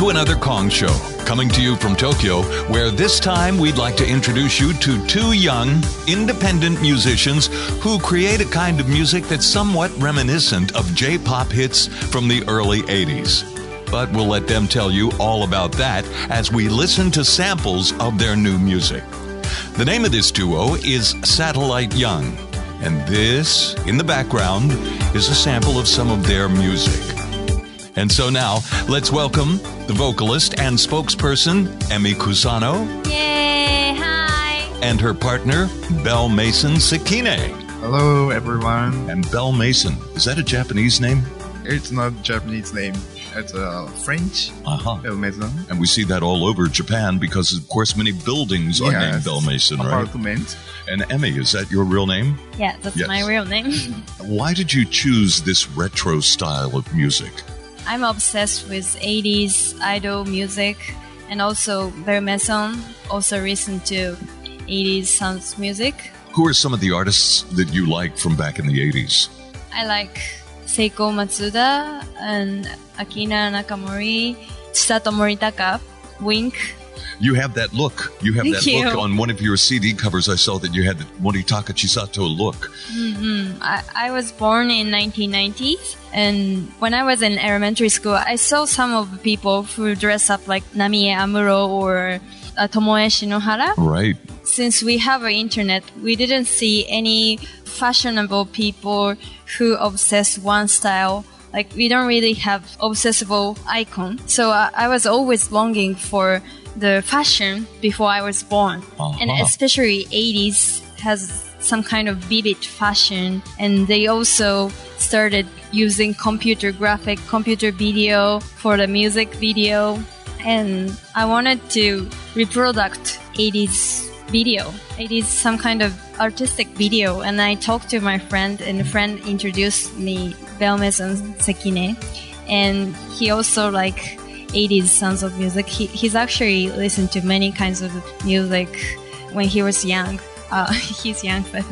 to another Kong Show, coming to you from Tokyo, where this time we'd like to introduce you to two young, independent musicians who create a kind of music that's somewhat reminiscent of J-pop hits from the early 80s. But we'll let them tell you all about that as we listen to samples of their new music. The name of this duo is Satellite Young, and this, in the background, is a sample of some of their music. And so now, let's welcome the vocalist and spokesperson, Emi Kusano. Yay! Hi! And her partner, Belle Mason Sekine. Hello, everyone. And Belle Mason, is that a Japanese name? It's not a Japanese name. It's French. Belle Mason. And we see that all over Japan because, of course, many buildings are named Belle Mason, right? Apartment. And Emi, is that your real name? Yeah, that's my real name. Why did you choose this retro style of music? I'm obsessed with 80s idol music, and also Belle Mason also listen to 80s sounds music. Who are some of the artists that you like from back in the 80s? I like Seiko Matsuda and Akina Nakamori, Chisato Moritaka, Wink. You have that look. You have that look on one of your CD covers. I saw that you had the Moritaka Chisato look. I was born in 1990, and when I was in elementary school, I saw some of the people who dress up like Namie Amuro or Tomoe Shinohara. Right. Since we have an internet, we didn't see any fashionable people who obsess one style. Like, we don't really have obsessive icon. So I was always longing for the fashion before I was born. And especially 80s has some kind of vivid fashion. And they also started using computer video for the music video. And I wanted to reproduce 80s video. 80s some kind of artistic video. And I talked to my friend, and the friend introduced me Belle Mason Sekine. And he also like 80s sounds of music. He's actually listened to many kinds of music when he was young. He's young, but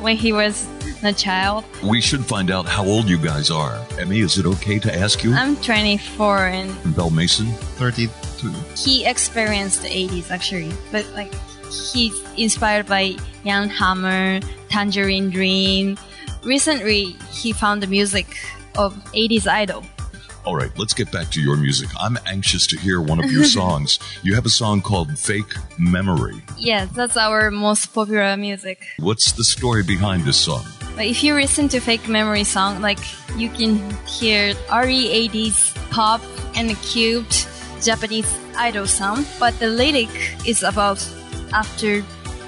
when he was a child. We should find out how old you guys are. Emi, is it okay to ask you? I'm 24 and Belle Mason? 32. He experienced the 80s actually, but like he's inspired by Young Hammer, Tangerine Dream. Recently, he found the music of 80s idol. All right, let's get back to your music. I'm anxious to hear one of your songs. You have a song called Fake Memory. Yeah, that's our most popular music. What's the story behind this song? But if you listen to Fake Memory song, like you can hear early 80s pop and cute Japanese idol sound, but the lyric is about after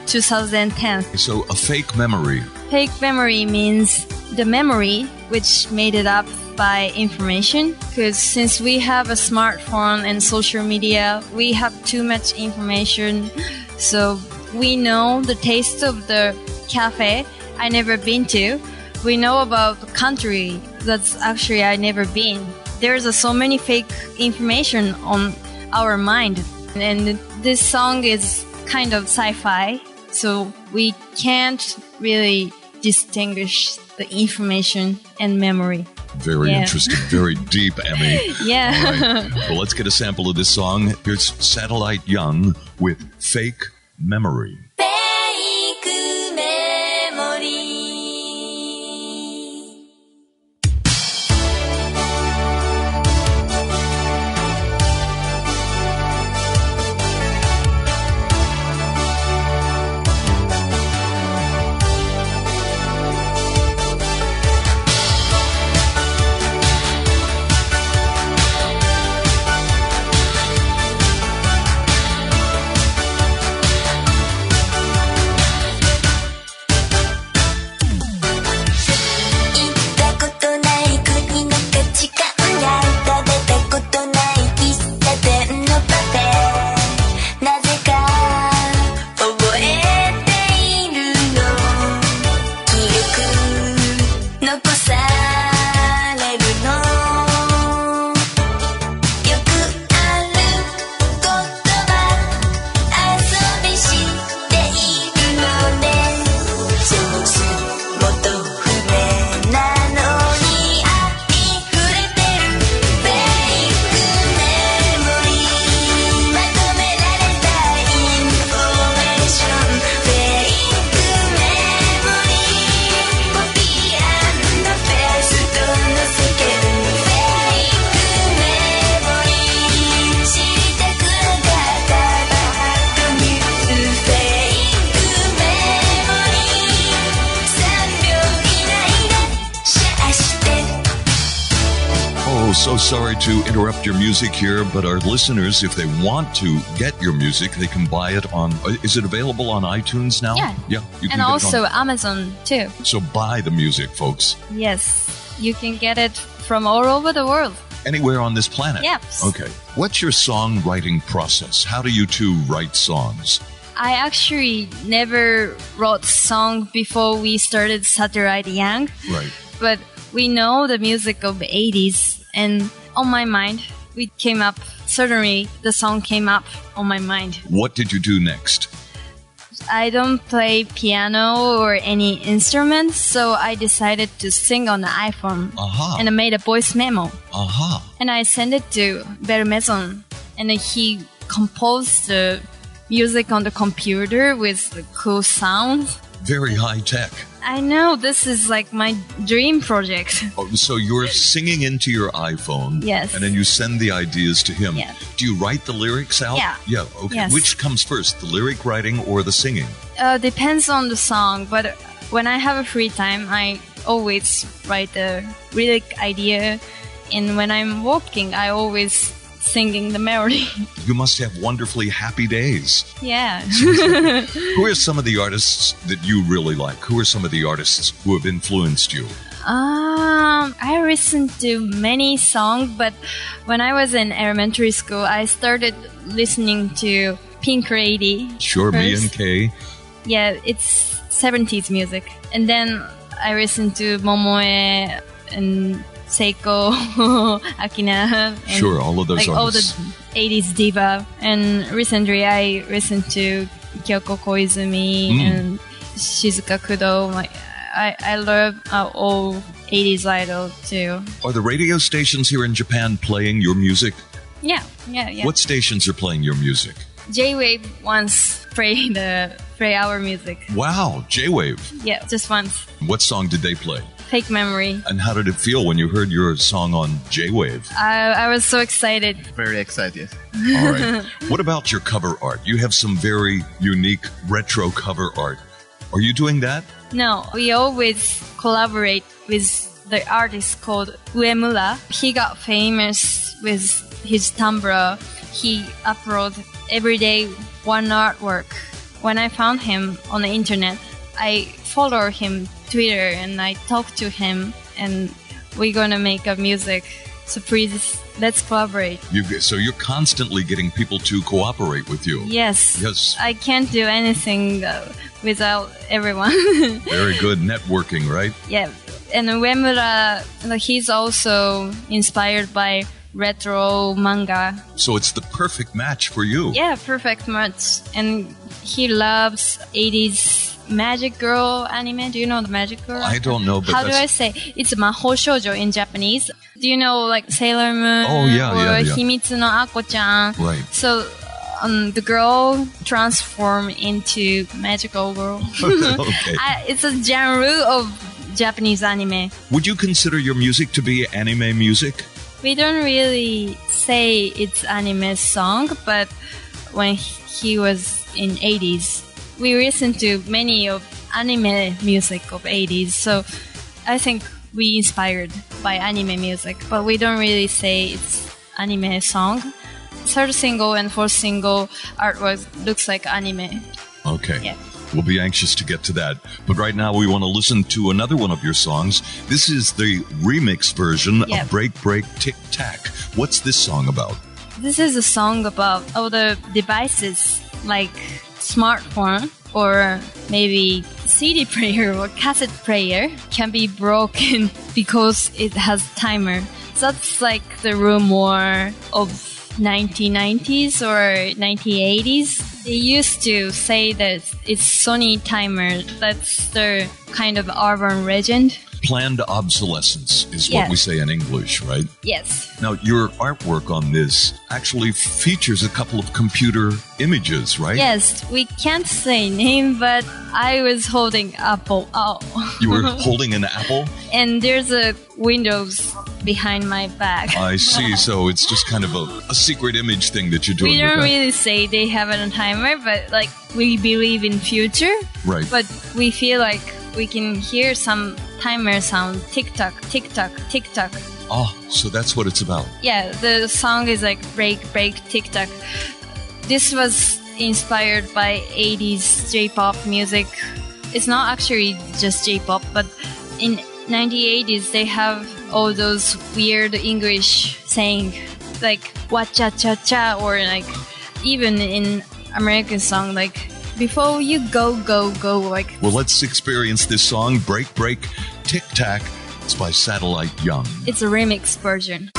2010. So a fake memory. Fake memory means the memory which made it up by information, because since we have a smartphone and social media, we have too much information. So we know the taste of the cafe I never been to. We know about the country that's actually I never been. There's so many fake information on our mind. And this song is kind of sci-fi, so we can't really distinguish the information and memory. Very interesting, very deep, Emi. Yeah. All right. Well, let's get a sample of this song. Here's Satellite Young with Fake Memory. Fake memory. so sorry to interrupt your music here, but our listeners, if they want to get your music, they can buy it on... Is it available on iTunes now? Yeah. Yeah. You can And get also it on, Amazon, too. so buy the music, folks. Yes. You can get it from all over the world. Anywhere on this planet? Yes. Okay. What's your songwriting process? How do you two write songs? I actually never wrote song before we started Satellite Young. Right. But we know the music of the 80s, and on my mind, suddenly the song came up on my mind. What did you do next? I don't play piano or any instruments, so I decided to sing on the iPhone. And I made a voice memo. And I sent it to Belle Maison, and he composed the music on the computer with the cool sound. Very high tech. I know, this is like my dream project. Oh, so you're singing into your iPhone. Yes. And then you send the ideas to him. Yeah. Do you write the lyrics out? Yeah. Yeah, okay. Yes. Which comes first, the lyric writing or the singing? Depends on the song, but when I have a free time, I always write the lyric idea. And when I'm walking, I always singing the melody. You must have wonderfully happy days. Yeah. Who are some of the artists that you really like? Who are some of the artists who have influenced you? I listened to many songs, but when I was in elementary school, I started listening to Pink Lady. Sure, first. me and Kay. Yeah, it's 70s music. And then I listened to Momoe and Seiko, Akina. And Sure, all of those like artists. all the 80s diva. And recently I listened to Kyoko Koizumi and Shizuka Kudo. I love all 80s idol too. Are the radio stations here in Japan playing your music? Yeah. What stations are playing your music? J-Wave once play our music. Wow, J-Wave. Yeah, just once. What song did they play? Fake Memory. And how did it feel when you heard your song on J-Wave? I was so excited. Very excited. All right. What about your cover art? You have some very unique retro cover art. Are you doing that? No, we always collaborate with the artist called Uemura. He got famous with his Tumblr. He uploads every day one artwork. When I found him on the internet, I follow him Twitter and I talk to him, and we're gonna make a music. So please, let's collaborate. So you're constantly getting people to cooperate with you. Yes. Yes. I can't do anything without everyone. Very good networking, right? Yeah. And Uemura, he's also inspired by retro manga. So it's the perfect match for you. Yeah, perfect match. And he loves 80s Magic Girl anime. Do you know the Magic Girl? I don't know, but how do I say? It's Mahou Shoujo in Japanese. Do you know like Sailor Moon? Oh, yeah, or yeah. Himitsu no Ako-chan? Right. So the girl transformed into magical girl. Okay. It's a genre of Japanese anime. Would you consider your music to be anime music? We don't really say it's anime song, but when he was in 80s, we listened to many of anime music of 80s. So I think we inspired by anime music, but we don't really say it's anime song. Third single and fourth single artwork looks like anime. Okay. Yeah. We'll be anxious to get to that. But right now we want to listen to another one of your songs. This is the remix version of Break Break Tic-Tac. What's this song about? This is a song about all the devices like smartphone or maybe CD player or cassette player can be broken because it has timer. That's like the rumor of 1990s or 1980s. They used to say that it's Sony timer. That's the kind of urban legend. Planned obsolescence is what we say in English, right? Yes. Now, your artwork on this actually features a couple of computer images, right? Yes, we can't say name, but I was holding Apple. Oh. You were holding an apple? And there's a Windows behind my back. I see. So it's just kind of a secret image thing that you're doing. We don't with that. really say they have it on timer, but like we believe in future. Right. But we feel like we can hear some timer sound, tick tock, tick tock, tick tock. Oh, so that's what it's about. Yeah, the song is like break, break, tic-tac. This was inspired by 80s J-pop music. It's not actually just J-pop, but in 1980s they have all those weird English saying like wa-cha-cha-cha, or like even in American song like before you go, go, go. Like, well, let's experience this song, Break, Break, Tic-Tac. It's by Satellite Young. It's a remix version.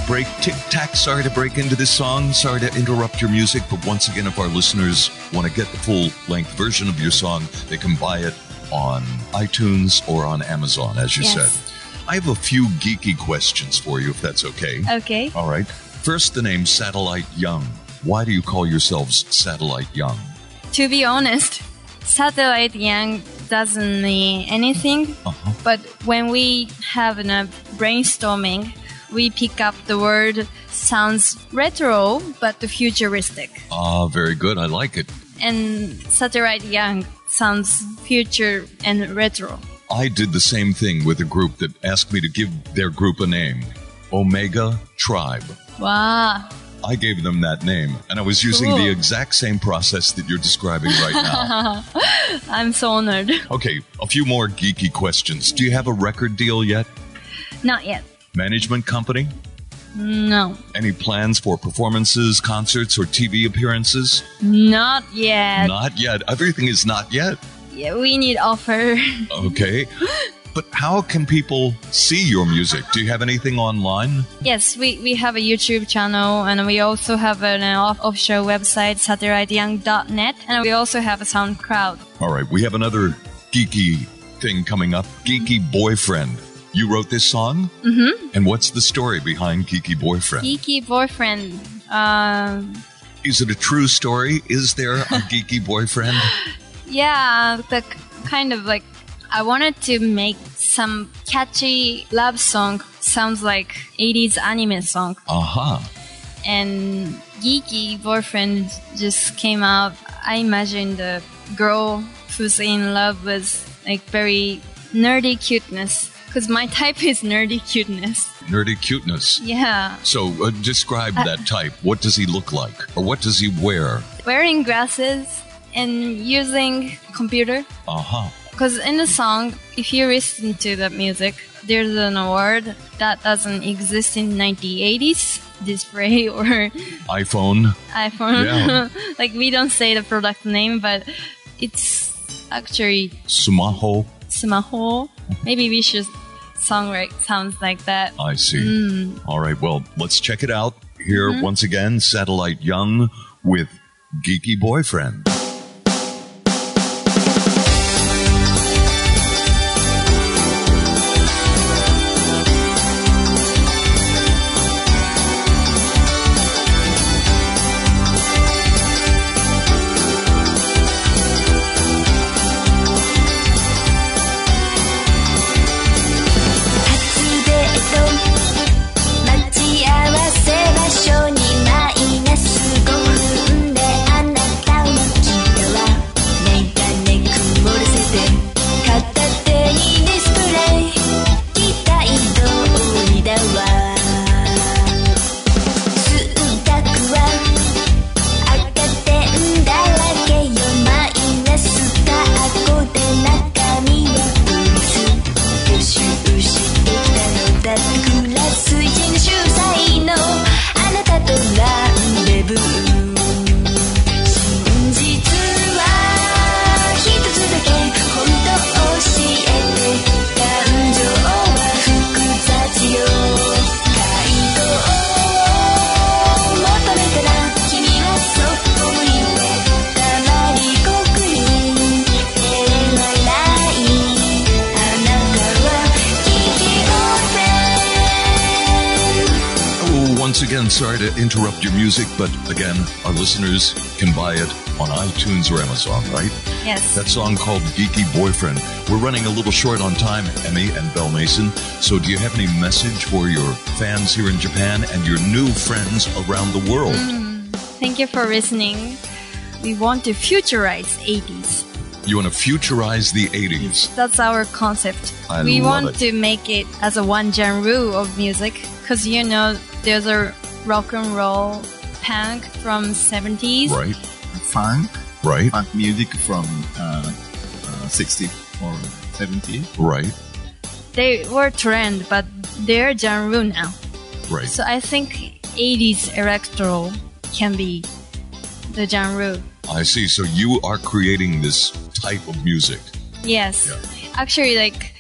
Break, Tic-Tac. Sorry to break into this song. Sorry to interrupt your music. But once again, if our listeners want to get the full-length version of your song, they can buy it on iTunes or on Amazon, as you said. I have a few geeky questions for you, if that's okay. Okay. All right. First, the name Satellite Young. Why do you call yourselves Satellite Young? To be honest, Satellite Young doesn't mean anything. But when we have a brainstorming, we pick up the word sounds retro, but futuristic. Ah, very good. I like it. And Satellite Young sounds future and retro. I did the same thing with a group that asked me to give their group a name. Omega Tribe. Wow. I gave them that name, and I was using the exact same process that you're describing right now. I'm so honored. Okay, a few more geeky questions. Do you have a record deal yet? Not yet. Management company? No. Any plans for performances, concerts, or TV appearances? Not yet. Not yet. Everything is not yet. Yeah, we need offer. Okay. But how can people see your music? Do you have anything online? Yes, we have a YouTube channel, and we also have an offshore website, satelliteyoung.net, and we also have a SoundCloud. All right, we have another geeky thing coming up. Geeky Boyfriend. You wrote this song? Mm-hmm. And what's the story behind Geeky Boyfriend? Geeky Boyfriend. Is it a true story? Is there a geeky boyfriend? Yeah, the kind of like, I wanted to make some catchy love song. Sounds like 80s anime song. And Geeky Boyfriend just came out. I imagined the girl who's in love with like very nerdy cuteness. Because my type is nerdy cuteness. Nerdy cuteness? Yeah. So describe that type. What does he look like? Or what does he wear? Wearing glasses and using computer. Because in the song, if you listen to the music, there's an word that doesn't exist in 1980s. Display or... iPhone. Yeah. Like, we don't say the product name, but it's actually... Smaho. Maybe we should songwrite sounds like that. I see. All right, well, let's check it out. Here, once again, Satellite Young with Geeky Boyfriend. again, sorry to interrupt your music, but again, our listeners can buy it on iTunes or Amazon, right? Yes. That song called Geeky Boyfriend. We're running a little short on time, Emmy and Belle Mason. So do you have any message for your fans here in Japan and your new friends around the world? Thank you for listening. We want to futurize 80s. You want to futurize the 80s? That's our concept. We want to make it as a one genre of music because, you know, there's a rock and roll punk from 70s. Right. Funk. Right. Funk music from 60s or 70s. Right. They were trend, but they're genre now. Right. So I think 80s electro can be the genre. I see. So you are creating this type of music. Yes. Yeah. Actually, like,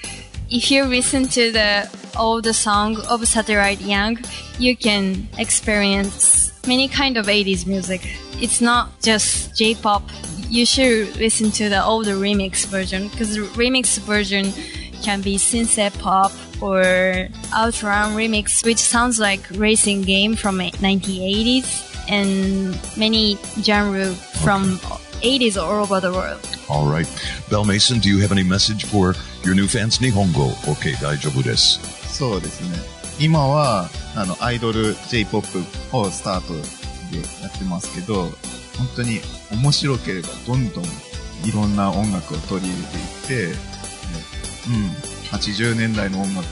if you listen to the old song of Satellite Young, you can experience many kind of 80s music. It's not just J-pop. You should listen to the older remix version because the remix version can be synth pop or outrun remix, which sounds like racing game from 1980s and many genre from 80s all over the world. All right. Belle Mason, do you have any message for your new fans? 日本語 OK 大丈夫です。そうですね。今はアイドル J-POP をスタートでやってますけど、本当に面白ければどんどんいろんな音楽を取り入れていって、80年代の音楽を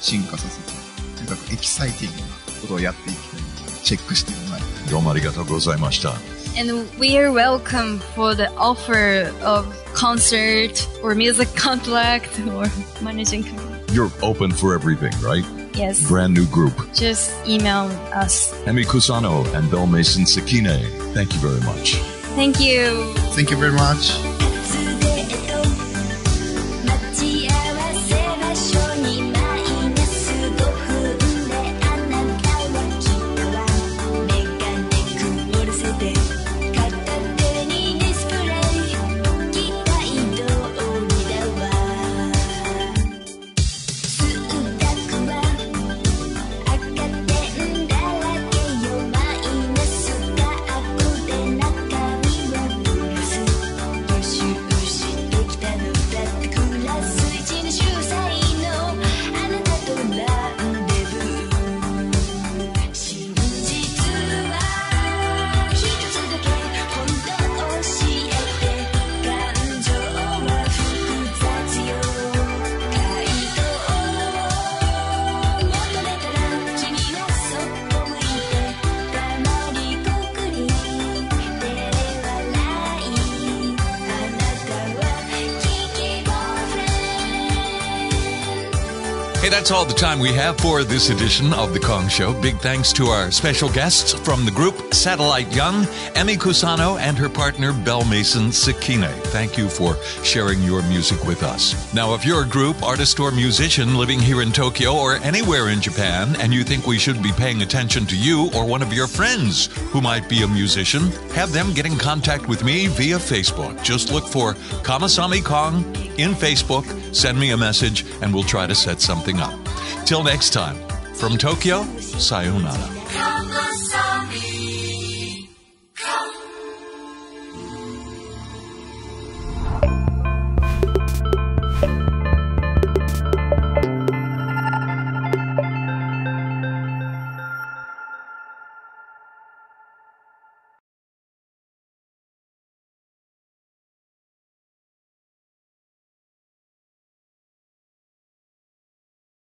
進化させて、とにかくエキサイティングなことをやっていきたいので、チェックしてもらいたい。どうもありがとうございました。And we are welcome for the offer of concert or music contract or managing company. You're open for everything, right? Yes. Brand new group. Just email us. Emi Kusano and Belle Mason Sakine, thank you very much. Thank you. Thank you very much. Hey, that's all the time we have for this edition of The Kong Show. Big thanks to our special guests from the group Satellite Young, Emi Kusano, and her partner Belle Mason Sakine. Thank you for sharing your music with us. Now, if you're a group, artist, or musician living here in Tokyo or anywhere in Japan, and you think we should be paying attention to you or one of your friends who might be a musician, have them get in contact with me via Facebook. Just look for Kamasami Kong in Facebook, send me a message, and we'll try to set something up. Till next time, from Tokyo, sayonara.